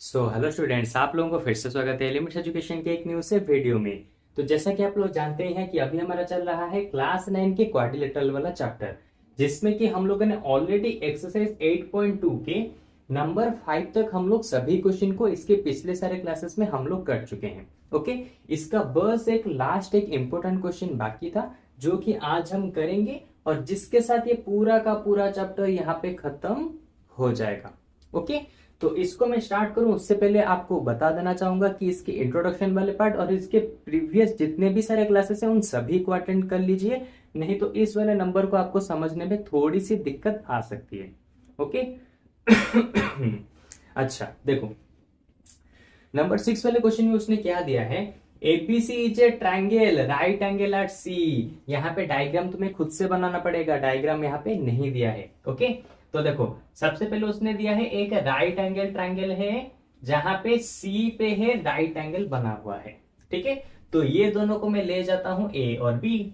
Hello students, आप लोगों को फिर से स्वागत है एलिमेंट्स एजुकेशन के एक न्यू से वीडियो में। तो जैसा कि आप लोग जानते हैं कि अभी हमारा चल रहा है क्लास 9 के क्वाड्रिलेटरल वाला चैप्टर, जिसमें कि हम लोगों ने ऑलरेडी एक्सरसाइज 8.2 के नंबर 5 तक हम लोग सभी क्वेश्चन को इसके पिछले सारे क्लासेस में हम लोग कर चुके हैं। ओके, इसका बस एक लास्ट एक इंपॉर्टेंट क्वेश्चन बाकी था जो कि आज हम करेंगे और जिसके साथ ये पूरा का पूरा चैप्टर यहाँ पे खत्म हो जाएगा। ओके, तो इसको मैं स्टार्ट करूं उससे पहले आपको बता देना चाहूंगा कि इसके इंट्रोडक्शन वाले पार्ट और इसके प्रीवियस जितने भी सारे क्लासेस हैं उन सभी को अटेंड कर लीजिए, नहीं तो इस वाले नंबर को आपको समझने में थोड़ी सी दिक्कत आ सकती है। ओके अच्छा देखो, नंबर 6 वाले क्वेश्चन में उसने क्या दिया है, ABC is a triangle right angle at C. यहाँ पे डायग्राम तुम्हें खुद से बनाना पड़ेगा, डायग्राम यहाँ पे नहीं दिया है। ओके, तो देखो सबसे पहले उसने दिया है एक राइट एंगल ट्राइंगल है जहां पे सी पे है राइट एंगल बना हुआ है। ठीक है, तो ये दोनों को मैं ले जाता हूं ए और बी,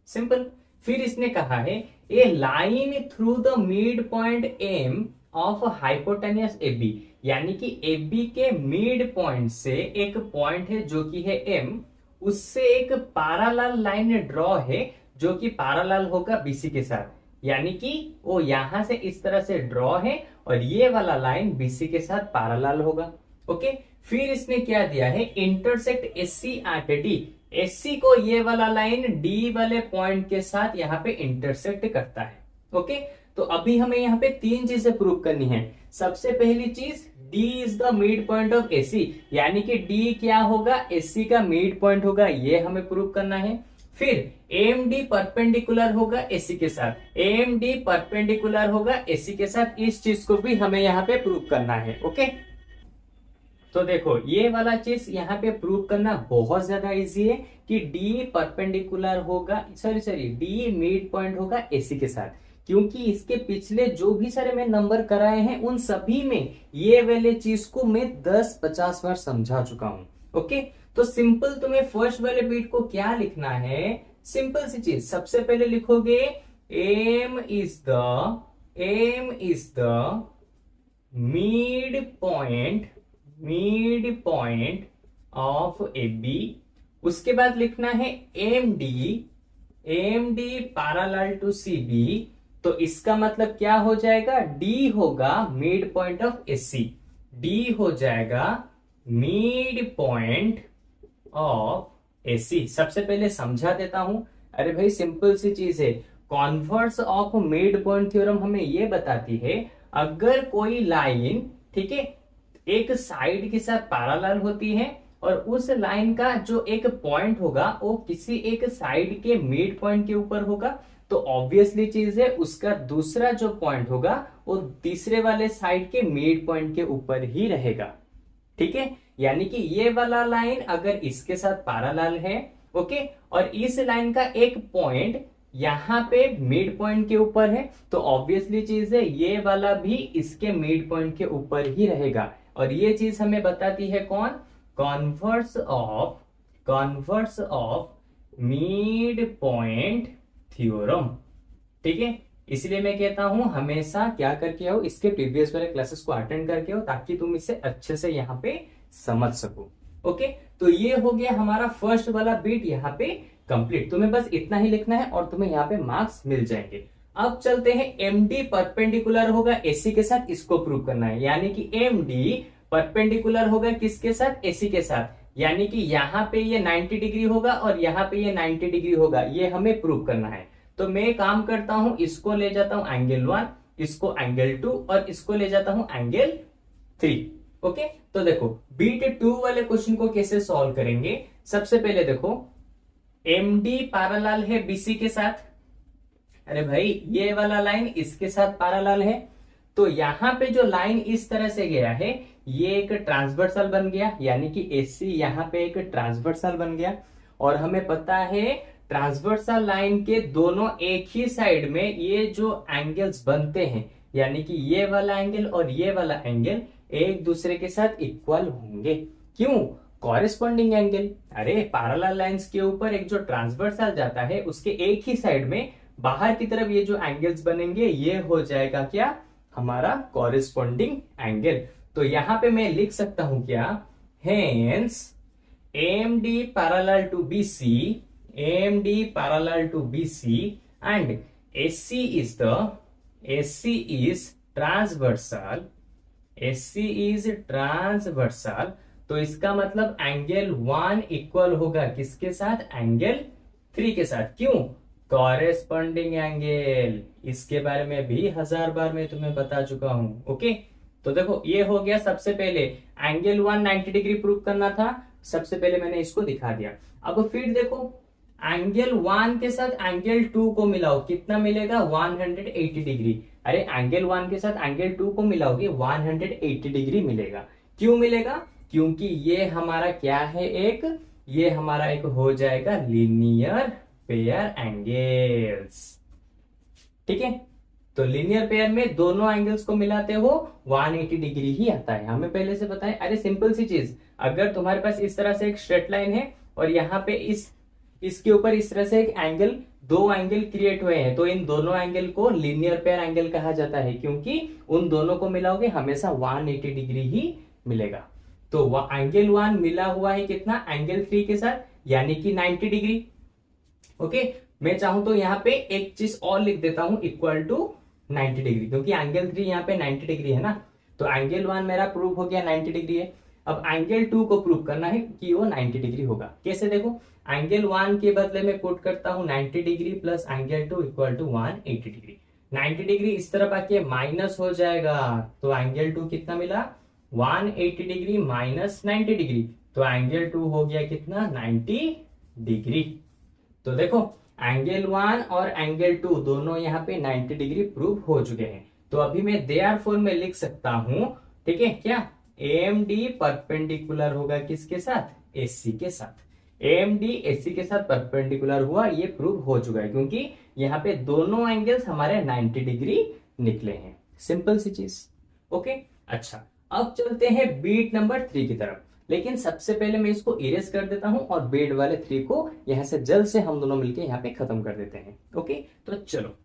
सिंपल। फिर इसने कहा है a line through the mid point M of hypotenuse A B, यानी कि ए बी के मिड पॉइंट से एक पॉइंट है जो कि है एम, उससे एक पैरेलल लाइन ड्रॉ है जो कि पैरेलल होगा बीसी के साथ, यानी कि वो यहां से इस तरह से ड्रॉ है और ये वाला लाइन बीसी के साथ पैरेलल होगा। ओके, फिर इसने क्या दिया है, intersect SC at D. SC को ये वाला लाइन डी वाले पॉइंट के साथ यहाँ पे इंटरसेक्ट करता है। ओके, तो अभी हमें यहाँ पे तीन चीजें प्रूव करनी है। सबसे पहली चीज, D is the mid point of AC, यानी कि D क्या होगा, AC का मिड पॉइंट होगा, ये हमें प्रूव करना है। फिर AMD परपेंडिकुलर होगा AC के साथ, AMD परपेंडिकुलर होगा AC के साथ, इस चीज को भी हमें यहाँ पे प्रूव करना है। ओके, तो देखो ये वाला चीज यहाँ पे प्रूव करना बहुत ज्यादा इजी है कि D परपेंडिकुलर होगा, सॉरी D मिड पॉइंट होगा AC के साथ, क्योंकि इसके पिछले जो भी सारे मैं नंबर कराए हैं उन सभी में ये वाले चीज को मैं 10-50 बार समझा चुका हूं। ओके, तो सिंपल तुम्हें फर्स्ट वाले बीट को क्या लिखना है, सिंपल सी चीज, सबसे पहले लिखोगे M is the mid point of A B. उसके बाद लिखना है M D parallel to C B, तो इसका मतलब क्या हो जाएगा, D होगा mid point of AC, D हो जाएगा मिड पॉइंट ऑफ एसी। सबसे पहले समझा देता हूं, अरे भाई सिंपल सी चीज है, converse of mid point theorem हमें यह बताती है अगर कोई लाइन, ठीक है, एक साइड के साथ पैरेलल होती है और उस लाइन का जो एक पॉइंट होगा वो किसी एक साइड के मिड पॉइंट के ऊपर होगा, तो ऑब्वियसली चीज है उसका दूसरा जो पॉइंट होगा वो तीसरे वाले साइड के मिड पॉइंट के ऊपर ही रहेगा। ठीक है, यानी कि ये वाला लाइन अगर इसके साथ पैरेलल है, ओके, और इस लाइन का एक पॉइंट यहां पे मिड पॉइंट के ऊपर है, तो ऑब्वियसली चीज है ये वाला भी इसके मिड पॉइंट के ऊपर ही रहेगा। और ये चीज हमें बताती है कौन, converse of mid point theorem. ठीक है, इसलिए मैं कहता हूं हमेशा क्या करके आओ, इसके प्रीवियस वाले क्लासेस को अटेंड करके आओ ताकि तुम इसे अच्छे से यहाँ पे समझ सको। ओके, तो ये हो गया हमारा फर्स्ट वाला बीट यहाँ पे कंप्लीट। तुम्हें बस इतना ही लिखना है और तुम्हें यहाँ पे मार्क्स मिल जाएंगे। अब चलते हैं MD परपेंडिकुलर होगा AC के साथ, इसको प्रूव करना है, यानी कि MD परपेंडिकुलर होगा किसके साथ, AC के साथ, यानी कि यहाँ पे ये 90 डिग्री होगा और यहाँ पे ये 90 डिग्री होगा, ये हमें प्रूव करना है। तो मैं काम करता हूं, इसको ले जाता हूं एंगल 1, इसको एंगल 2 और इसको ले जाता हूं एंगल 3। ओके, तो देखो बीट 2 वाले क्वेश्चन को कैसे सॉल्व करेंगे। सबसे पहले देखो MD पैरेलल है BC के साथ, अरे भाई ये वाला लाइन इसके साथ पैरेलल है, तो यहां पे जो लाइन इस तरह से गया है ये एक ट्रांसवर्सल बन गया, यानी कि AC यहां पे एक ट्रांसवर्सल बन गया। और हमें पता है ट्रांसवर्सल लाइन के दोनों एक ही साइड में ये जो एंगल्स बनते हैं, यानी कि ये वाला एंगल और ये वाला एंगल एक दूसरे के साथ इक्वल होंगे। क्यों, कॉरेस्पॉन्डिंग एंगल, अरे पैरेलल लाइंस के ऊपर एक जो ट्रांसवर्सल जाता है उसके एक ही साइड में बाहर की तरफ ये जो एंगल्स बनेंगे ये हो जाएगा क्या, हमारा कॉरेस्पॉन्डिंग एंगल। तो यहां पे मैं लिख सकता हूं क्या, hence AMD parallel to BC, AMD parallel to BC and AC is transversal, AC is transversal. तो इसका मतलब एंगल 1 इक्वल होगा किसके साथ, एंगल 3 के साथ। क्यों, कॉरेस्पॉन्डिंग एंगल, इसके बारे में भी 1000 बार मैं तुम्हें बता चुका हूं। ओके, तो देखो ये हो गया। सबसे पहले एंगल 1 90 डिग्री प्रूव करना था, सबसे पहले मैंने इसको दिखा दिया। अब फिर देखो एंगल 1 के साथ एंगल 2 को मिलाओ, कितना मिलेगा, 180 डिग्री। अरे एंगल 1 के साथ एंगल 2 को मिलाओगे 180 डिग्री मिलेगा। क्यों मिलेगा, क्योंकि ये हमारा क्या है, ये हमारा एक हो जाएगा लीनियर पेयर एंगल्स। ठीक है, तो लीनियर पेयर में दोनों एंगल्स को मिलाते हो 180 डिग्री ही आता है, हमें पहले से पता है। अरे सिंपल सी चीज, अगर तुम्हारे पास इस तरह से एक स्ट्रेट लाइन है और यहाँ पे इसके ऊपर इस तरह से एक एंगल, दो एंगल क्रिएट हुए हैं, तो इन दोनों एंगल को लीनियर पेयर एंगल कहा जाता है, क्योंकि उन दोनों को मिलाओगे हमेशा 180 डिग्री ही मिलेगा। तो एंगल 1 मिला हुआ है कितना, एंगल 3 के साथ, यानी कि 90 डिग्री। ओके, मैं चाहूं तो यहाँ पे एक चीज और लिख देता हूं, इक्वल टू 90 डिग्री, क्योंकि एंगल 3 यहाँ पे 90 डिग्री है ना। तो एंगल 1 मेरा प्रूव हो गया 90 डिग्री है। अब एंगल 2 को प्रूव करना है कि वो 90 डिग्री होगा। कैसे, देखो एंगल 1 के बदले में पुट करता हूं 90 degree plus angle 2 equal to 180 degree. 90 degree इस तरफ आके माइनस हो जाएगा, तो एंगल 2 कितना मिला, 180 डिग्री माइनस 90 डिग्री, तो एंगल 2 हो गया कितना, 90 डिग्री। तो देखो एंगल 1 और एंगल 2 दोनों यहाँ पे 90 डिग्री प्रूव हो चुके हैं। तो अभी मैं देयरफॉर में लिख सकता हूं, ठीक है क्या, AMD परपेंडिकुलर होगा किसके साथ, AC के साथ। AMD AC के साथ परपेंडिकुलर हुआ, ये प्रूव हो चुका है, क्योंकि यहाँ पे दोनों एंगल्स हमारे 90 डिग्री निकले हैं। सिंपल सी चीज। ओके, अच्छा अब चलते हैं बीट नंबर 3 की तरफ, लेकिन सबसे पहले मैं इसको इरेज कर देता हूं और बेड वाले 3 को यहां से जल्द से हम दोनों मिलकर यहां पे खत्म कर देते हैं। ओके, तो चलो,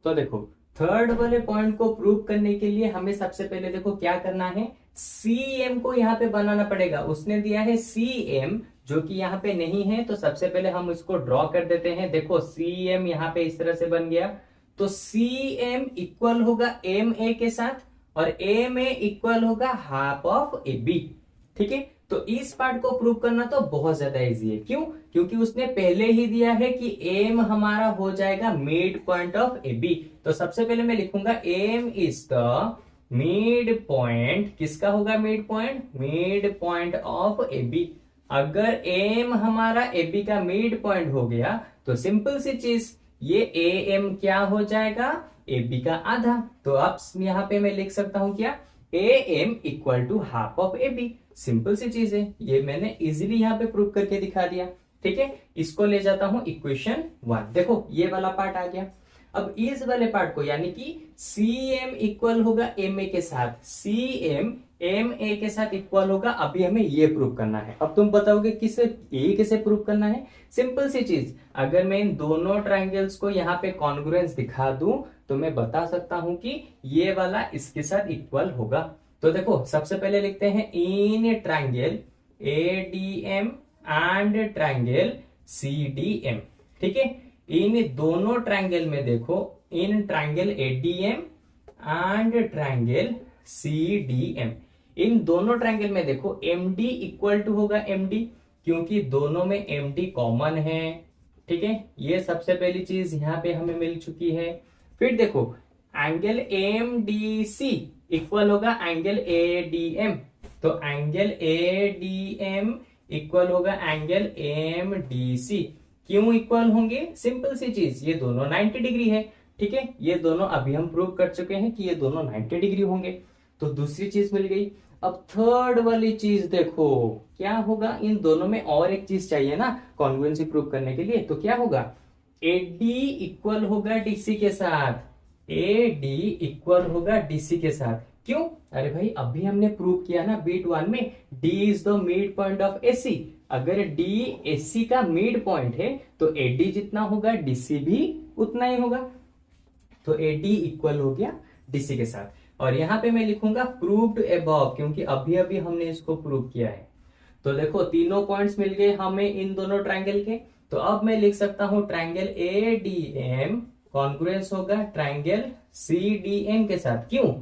तो देखो थर्ड वाले पॉइंट को प्रूव करने के लिए हमें सबसे पहले देखो क्या करना है, CM को यहां पे बनाना पड़ेगा। उसने दिया है CM, जो कि यहाँ पे नहीं है, तो सबसे पहले हम इसको ड्रॉ कर देते हैं। देखो CM यहाँ पे इस तरह से बन गया, तो CM इक्वल होगा MA के साथ और MA इक्वल होगा हाफ ऑफ AB। ठीक है, तो इस पार्ट को प्रूव करना तो बहुत ज्यादा इजी है। क्यों, क्योंकि उसने पहले ही दिया है कि M हमारा हो जाएगा मिड पॉइंट ऑफ AB। तो सबसे पहले मैं लिखूंगा M is the mid point, किसका होगा mid point, mid point of AB। अगर M हमारा AB का मिड पॉइंट हो गया तो सिंपल सी चीज, ये AM क्या हो जाएगा, AB का आधा। तो अब यहां पे मैं लिख सकता हूं क्या, AM equal to half of AB। Simple सी चीज है, ये मैंने इजीली यहां पे प्रूव करके दिखा दिया। ठीक है, इसको ले जाता हूं इक्वेशन 1। देखो ये वाला पार्ट आ गया। अब इस वाले पार्ट को, यानी कि CM इक्वल होगा MA के साथ, CM MA के साथ इक्वल होगा। अभी हमें ये प्रूव करना है। अब तुम बताओगे किसे, ये कैसे प्रूव करना है, सिंपल सी चीज, अगर मैं इन दोनों ट्राइंगल्स को यहाँ पे कॉन्ग्रुएंस दिखा दूं तो मैं बता सकता हूं कि ये वाला इसके साथ इक्वल होगा। तो देखो सबसे पहले लिखते हैं in triangle ADM and triangle CDM। ठीक है, इन दोनों ट्राइंगल में देखो, in triangle ADM and triangle CDM, इन दोनों ट्राइंगल में देखो MD इक्वल टू होगा MD, क्योंकि दोनों में MD कॉमन है। ठीक है, ये सबसे पहली चीज यहां पे हमें मिल चुकी है। फिर देखो एंगल AMDC इक्वल होगा एंगल ADM, तो एंगल ADM इक्वल होगा एंगल AMDC। क्यों इक्वल होंगे, सिंपल सी चीज, ये दोनों 90 डिग्री है। ठीक है, ये दोनों अभी हम प्रूव कर चुके हैं कि ये दोनों 90 डिग्री होंगे, तो दूसरी चीज मिल गई। अब थर्ड वाली चीज देखो क्या होगा, इन दोनों में और एक चीज चाहिए ना कॉन्ग्रुएंसी प्रूव करने के लिए, तो क्या होगा, AD इक्वल होगा DC के साथ, AD इक्वल होगा DC के साथ। क्यों, अरे भाई अभी हमने प्रूव किया ना बीट 1 में, D is the mid point of AC। अगर D AC का मिड पॉइंट है तो AD जितना होगा DC भी उतना ही होगा, तो AD इक्वल हो गया DC के साथ। और यहाँ पे मैं लिखूंगा प्रूव्ड अबव, क्योंकि अभी अभी हमने इसको प्रूव किया है। तो देखो तीनों पॉइंट्स मिल गए हमें इन दोनों ट्रायंगल के। तो अब मैं लिख सकता हूं ट्रायंगल ADM कॉन्ग्रुएंस होगा ट्रायंगल CDM के साथ। क्यों?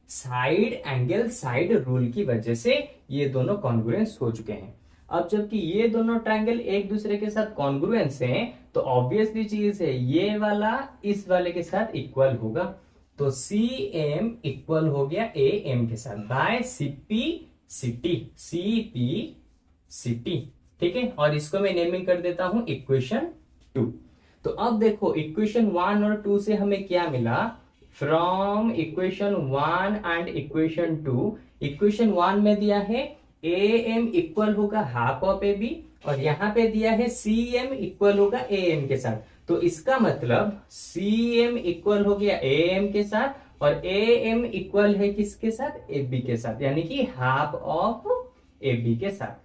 साइड एंगल साइड रूल की वजह से ये दोनों कॉन्ग्रुएंस हो चुके हैं। अब जबकि ये दोनों ट्रायंगल एक दूसरे के साथ कॉन्ग्रुएंस हैं, तो ऑब्वियसली चीज है ये वाला इस वाले के साथ इक्वल होगा। तो CM इक्वल हो गया AM के साथ बाय CP CT। ठीक है, और इसको मैं नेमिंग कर देता हूं इक्वेशन 2। तो अब देखो इक्वेशन 1 और 2 से हमें क्या मिला? From equation 1 and equation 2, equation 1 में दिया है AM इक्वल होगा हाफ ऑफ AB, और यहां पे दिया है CM इक्वल होगा AM के साथ। तो इसका मतलब CM इक्वल हो गया AM के साथ और AM इक्वल है किसके साथ? AB के साथ, यानी कि हाफ ऑफ AB के साथ।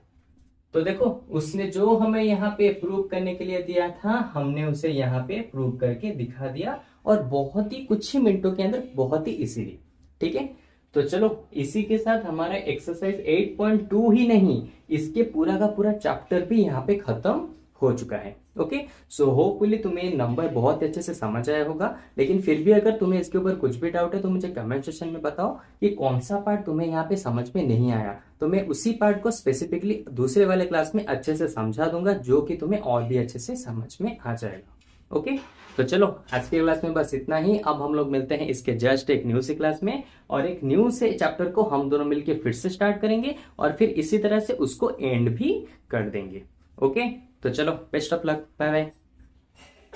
तो देखो उसने जो हमें यहाँ पे प्रूव करने के लिए दिया था, हमने उसे यहाँ पे प्रूव करके दिखा दिया, और बहुत ही कुछ ही मिनटों के अंदर, बहुत ही इजीली। ठीक है, तो चलो इसी के साथ हमारा एक्सरसाइज 8.2 ही नहीं, इसके पूरा का पूरा चैप्टर भी यहाँ पे खत्म हो चुका है। ओके, सो होपफुली तुम्हें नंबर बहुत अच्छे से समझ आया होगा। लेकिन फिर भी अगर तुम्हें इसके ऊपर कुछ भी डाउट है तो मुझे कमेंट सेक्शन में बताओ कि कौन सा पार्ट तुम्हें यहाँ पे समझ में नहीं आया, तो मैं उसी पार्ट को स्पेसिफिकली दूसरे वाले क्लास में अच्छे से समझा दूंगा, जो कि तुम्हें और भी अच्छे से समझ में आ जाएगा। ओके, तो चलो आज के क्लास में बस इतना ही। अब हम लोग मिलते हैं इसके जस्ट एक न्यू सी क्लास में, और एक न्यू से चैप्टर को हम दोनों मिलकर फिर से स्टार्ट करेंगे, और फिर इसी तरह से उसको एंड भी कर देंगे। ओके, तो चलो best of luck, bye bye.